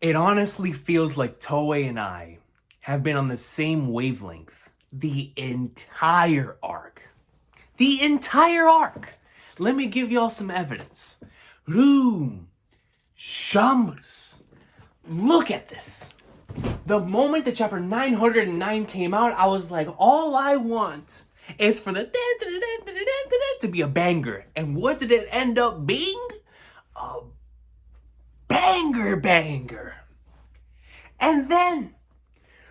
It honestly feels like Toei and I have been on the same wavelength the entire arc. The entire arc! Let me give y'all some evidence. Room. Shambus. Look at this. The moment that chapter 909 came out, I was like, all I want is for the to be a banger. And what did it end up being? A banger. And then,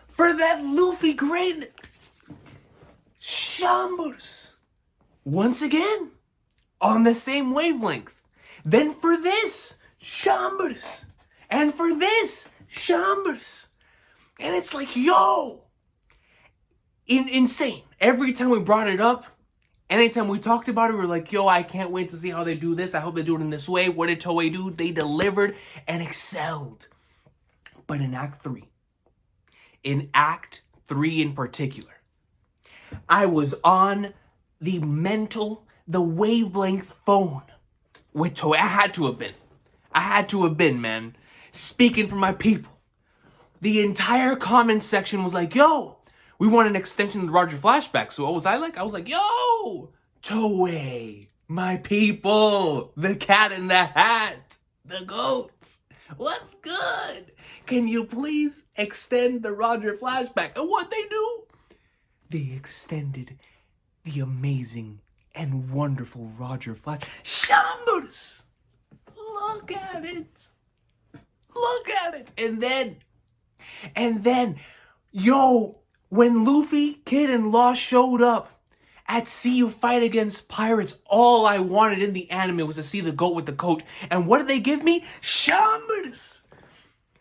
for that Luffy greatness, Shambus. Once again, on the same wavelength. Then for this, Shambus. And for this, Shambus. And it's like, yo! Insane. Every time we brought it up, anytime we talked about it, we were like, yo, I can't wait to see how they do this. I hope they do it in this way. What did Toei do? They delivered and excelled. But in Act 3 in particular, I was on the wavelength phone with Toei. I had to have been, man. Speaking for my people. The entire comment section was like, yo, we want an extension of the Roger flashback. So what was I like? I was like, yo, Toei, my people, the cat in the hat, the goats. What's good? Can you please extend the Roger flashback? And what they do? They extended the amazing and wonderful Roger flash. Shambus! Look at it. Look at it. And then, yo, when Luffy, Kid, and Law showed up at See You Fight Against Pirates, all I wanted in the anime was to see the goat with the coat. And what did they give me? Shambus!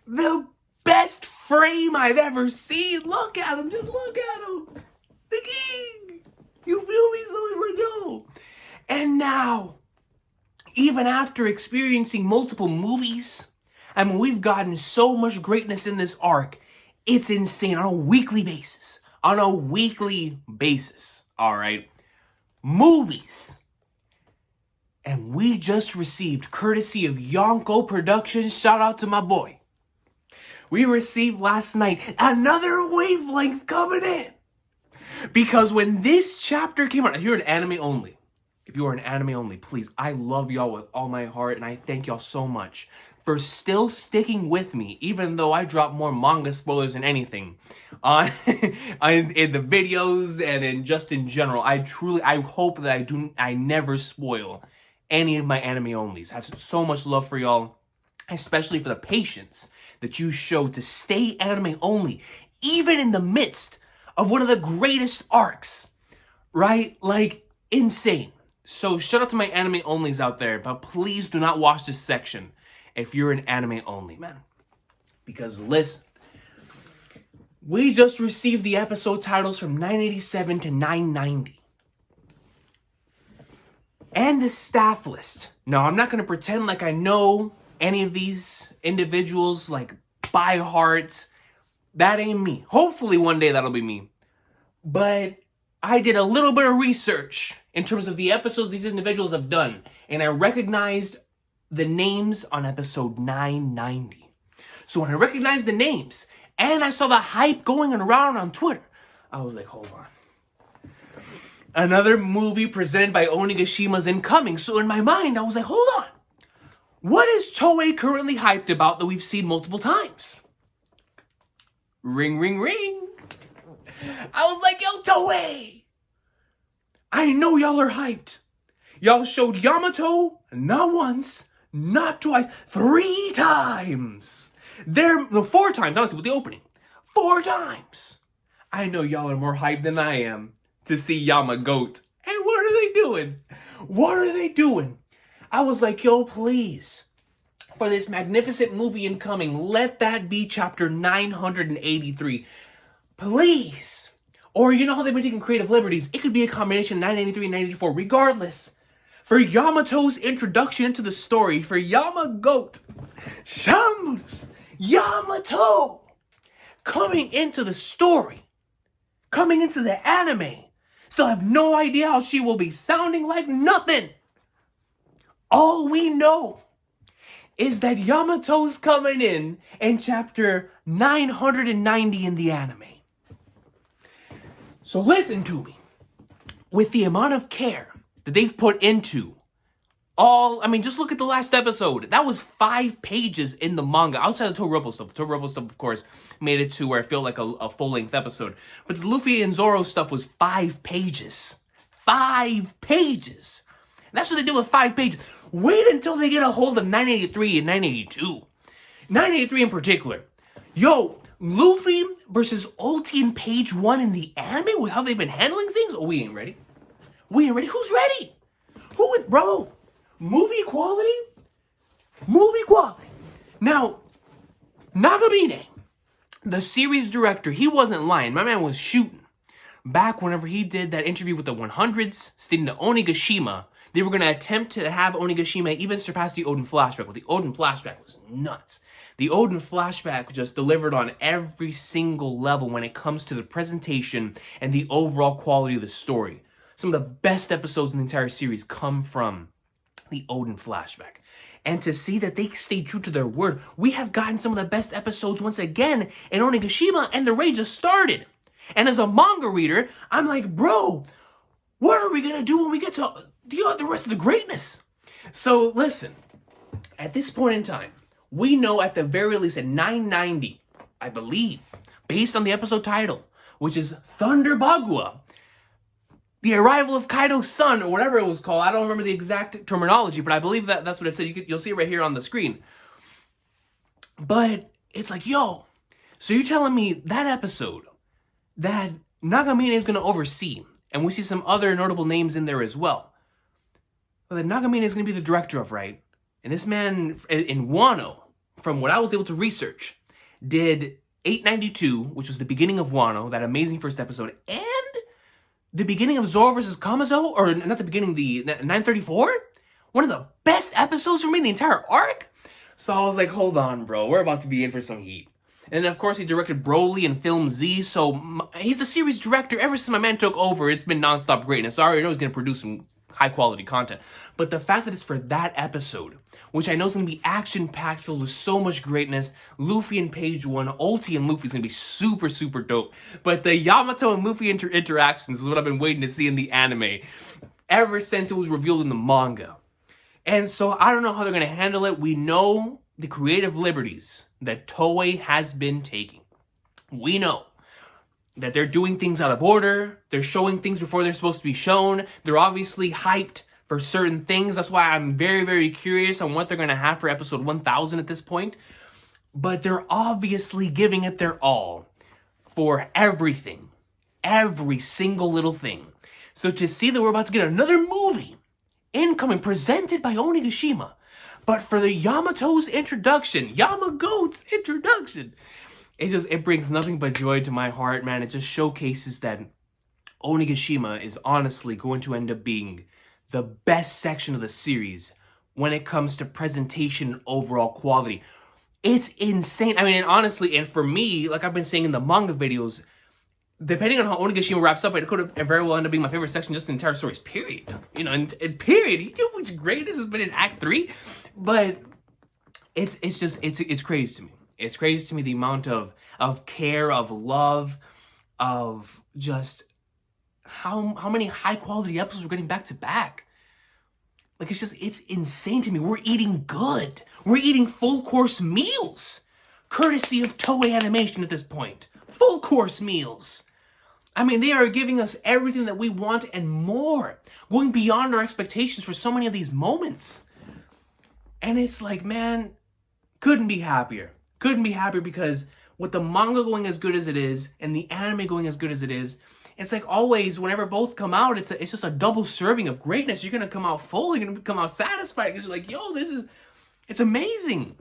The best frame I've ever seen. Look at him. Just look at him. The king. You feel me? So it's like, yo. And now, even after experiencing multiple movies, I mean, we've gotten so much greatness in this arc. It's insane on a weekly basis. All right. Movies. And we just received, courtesy of Yonko Productions, shout out to my boy. We received last night another wavelength coming in. Because when this chapter came out, if you're an anime only, please, I love y'all with all my heart, and I thank y'all so much for still sticking with me, even though I drop more manga spoilers than anything on in the videos and in general. I hope that I never spoil any of my anime onlys. I have so much love for y'all, especially for the patience that you show to stay anime only, even in the midst of one of the greatest arcs, right? Like, insane. So shout out to my anime onlys out there, but please do not watch this section if you're an anime only, man. Because listen, we just received the episode titles from 987 to 990. And the staff list. No, I'm not going to pretend like I know any of these individuals like by heart. That ain't me. Hopefully one day that'll be me. But I did a little bit of research in terms of the episodes these individuals have done. And I recognized the names on episode 990. So when I recognized the names and I saw the hype going around on Twitter, I was like, hold on. Another movie presented by Onigashima's incoming. So in my mind, I was like, hold on. What is Toei currently hyped about that we've seen multiple times? Ring, ring, ring. I was like, yo, Toei. I know y'all are hyped. Y'all showed Yamato not once, not twice, 3 times. 4 times, honestly, with the opening. 4 times. I know y'all are more hyped than I am to see Yama Goat. And what are they doing? What are they doing? I was like, yo, please, for this magnificent movie incoming, let that be chapter 983. Please. Or you know how they've been taking creative liberties? It could be a combination of 983 and 984, regardless. For Yamato's introduction into the story, for Yama Goat, Shambus, Yamato, coming into the story, coming into the anime. Still have no idea how she will be sounding like nothing. All we know is that Yamato's coming in chapter 990 in the anime. So listen to me. With the amount of care that they've put into just look at the last episode. That was 5 pages in the manga, outside of Torobo stuff. Torobo stuff, of course, made it to where it felt like a full-length episode. But the Luffy and Zoro stuff was 5 pages. 5 pages! And that's what they did with 5 pages. Wait until they get a hold of 983 and 982. 983 in particular. Yo, Luffy versus Ulti in page 1 in the anime with how they've been handling things? Oh, we ain't ready. We ain't ready. Who's ready? Who is, bro? Movie quality? Movie quality. Now, Nagamine, the series director, he wasn't lying. My man was shooting. Back whenever he did that interview with the 100s, stating that Onigashima, they were going to attempt to have Onigashima even surpass the Oden flashback. Well, the Oden flashback was nuts. The Oden flashback just delivered on every single level when it comes to the presentation and the overall quality of the story. Some of the best episodes in the entire series come from the Oden flashback. And to see that they stayed true to their word, we have gotten some of the best episodes once again in Onigashima, and the raid just started. And as a manga reader, I'm like, bro, what are we going to do when we get to the rest of the greatness? So listen, at this point in time, we know at the very least at 990, I believe, based on the episode title, which is Thunder Bagua, the arrival of Kaido's son, or whatever it was called. I don't remember the exact terminology, but I believe that's what it said. You'll see it right here on the screen. But it's like, yo, so you're telling me that episode that Nagamine is going to oversee, and we see some other notable names in there as well, but that Nagamine is going to be the director of, right? And this man in Wano, from what I was able to research, did 892, which was the beginning of Wano, that amazing first episode, and the beginning of Zoro versus Kamazo, or not the beginning, the 934? One of the best episodes for me in the entire arc? So I was like, hold on, bro, we're about to be in for some heat. And then, of course, he directed Broly and Film Z, so he's the series director. Ever since my man took over, it's been nonstop greatness. I already know he's going to produce some high-quality content. But the fact that it's for that episode, which I know is going to be action-packed, filled with so much greatness, Luffy in page 1, Ulti and Luffy is going to be super, super dope. But the Yamato and Luffy interactions is what I've been waiting to see in the anime ever since it was revealed in the manga. And so I don't know how they're going to handle it. We know the creative liberties that Toei has been taking. We know that they're doing things out of order. They're showing things before they're supposed to be shown. They're obviously hyped for certain things. That's why I'm very, very curious on what they're going to have for episode 1000 at this point. But they're obviously giving it their all for everything. Every single little thing. So to see that we're about to get another movie incoming, presented by Onigashima, but for the Yamato's introduction, Yamagoat's introduction, it brings nothing but joy to my heart, man. It just showcases that Onigashima is honestly going to end up being the best section of the series when it comes to presentation and overall quality. It's insane. I mean, and honestly, and for me, like I've been saying in the manga videos, depending on how Onigashima wraps up, it could have very well end up being my favorite section just in the entire stories, period. You know, and period. You know which greatness has been in Act 3? But it's crazy to me. It's crazy to me the amount of care, of love, of just how many high quality episodes we're getting back to back. Like, it's insane to me. We're eating good. We're eating full course meals, courtesy of Toei Animation at this point. Full course meals. I mean, they are giving us everything that we want and more, going beyond our expectations for so many of these moments. And it's like, man, couldn't be happier. Couldn't be happier, because with the manga going as good as it is and the anime going as good as it is, it's like always, whenever both come out, it's just a double serving of greatness. You're going to come out full. You're going to come out satisfied because you're like, yo, it's amazing.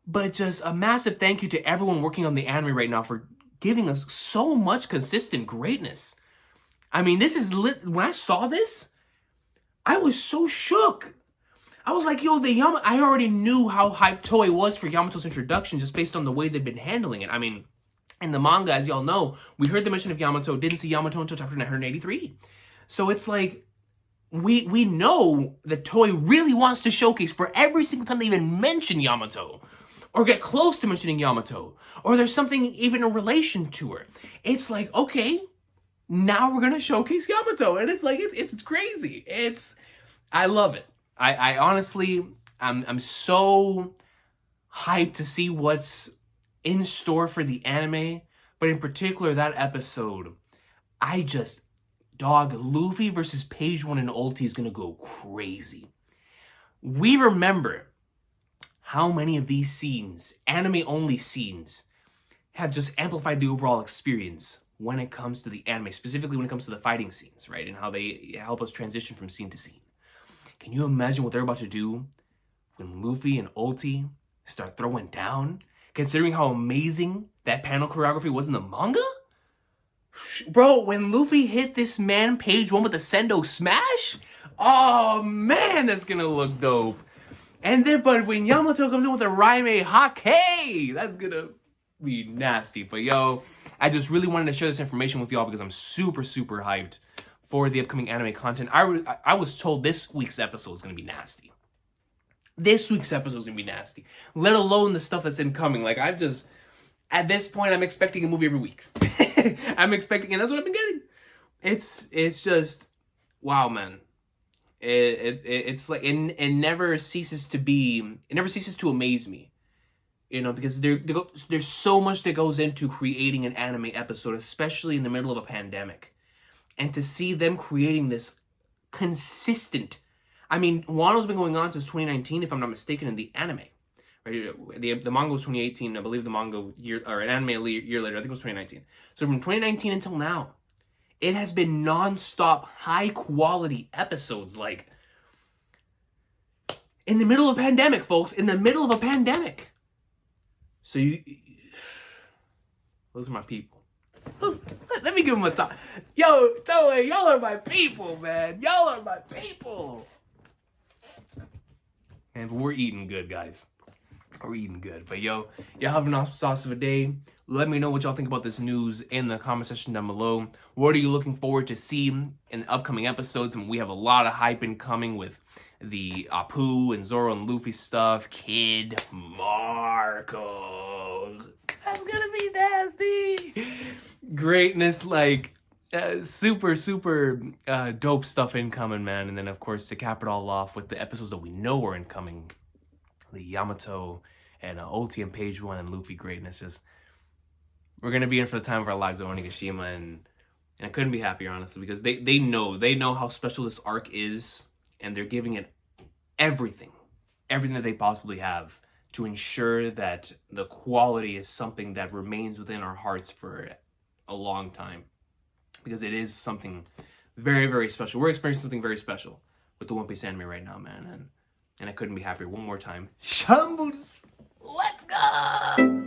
But just a massive thank you to everyone working on the anime right now for giving us so much consistent greatness. I mean, this is when I saw this, I was so shook. I was like, yo, I already knew how hyped Toei was for Yamato's introduction just based on the way they've been handling it. I mean, in the manga, as y'all know, we heard the mention of Yamato, didn't see Yamato until chapter 983. So it's like, we know that Toei really wants to showcase for every single time they even mention Yamato, or get close to mentioning Yamato, or there's something even in relation to her. It's like, okay, now we're gonna showcase Yamato, and it's like it's crazy. I love it. I honestly, I'm so hyped to see what's in store for the anime, but in particular that episode. Dog, Luffy versus Page One and Ulti is gonna go crazy. We remember how many of these scenes, anime-only scenes, have just amplified the overall experience when it comes to the anime, specifically when it comes to the fighting scenes, right? And how they help us transition from scene to scene. Can you imagine what they're about to do when Luffy and Ulti start throwing down? Considering how amazing that panel choreography was in the manga? Bro, when Luffy hit this man, Page One, with the Sendo Smash? Oh, man, that's gonna look dope. And then, but when Yamato comes in with a Raime Hake, that's gonna be nasty. But yo, I just really wanted to share this information with y'all because I'm super, super hyped for the upcoming anime content. I was told this week's episode is gonna be nasty. This week's episode is gonna be nasty. Let alone the stuff that's incoming. Like, at this point, I'm expecting a movie every week. I'm expecting, and that's what I've been getting. It's just, wow, man. It's like, it never ceases to amaze me. You know, because there's so much that goes into creating an anime episode, especially in the middle of a pandemic. And to see them creating this consistent, I mean, Wano's been going on since 2019, if I'm not mistaken, in the anime. Right? The manga was 2018, I believe the manga year, or an anime a year later, I think it was 2019. So from 2019 until now, it has been non-stop, high-quality episodes, like, in the middle of a pandemic, folks, in the middle of a pandemic. So those are my people. Let me give them a talk. Yo, Toei, y'all are my people, man. Y'all are my people. And we're eating good, guys. We're eating good. But yo, y'all have an awesome sauce of a day. Let me know what y'all think about this news in the comment section down below. What are you looking forward to seeing in the upcoming episodes? And we have a lot of hype incoming with the Apu and Zoro and Luffy stuff. Kid Marco. That's gonna be nasty. Greatness, like, super, super dope stuff incoming, man. And then, of course, to cap it all off with the episodes that we know are incoming. The Yamato and Ulti and Page One and Luffy greatness. We're going to be in for the time of our lives at Onigashima, and I couldn't be happier, honestly, because they know how special this arc is, and they're giving it everything that they possibly have to ensure that the quality is something that remains within our hearts for a long time, because it is something very, very special. We're experiencing something very special with the One Piece anime right now, man, and I couldn't be happier. One more time, Shambles, let's go!